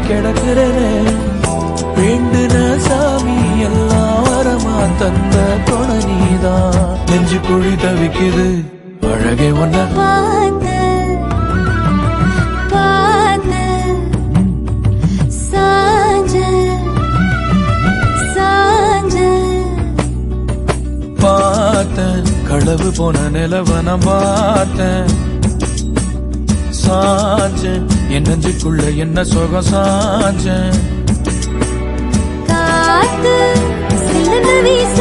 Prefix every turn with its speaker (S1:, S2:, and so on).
S1: போய் கிடக்குறேனே வேண்டுன சாமி எல்லாம் வரமா தந்த துணை நீதான் நெஞ்சு குழி தவிக்குது அழகே ஒன்ன பார்த்தேன் களவு போன நிலவன பார்த்தேன் சாஞ்சேன் என் நெஞ்சுக்குள்ள என்ன சுகம் சாஞ்சேன்
S2: காத்து வீச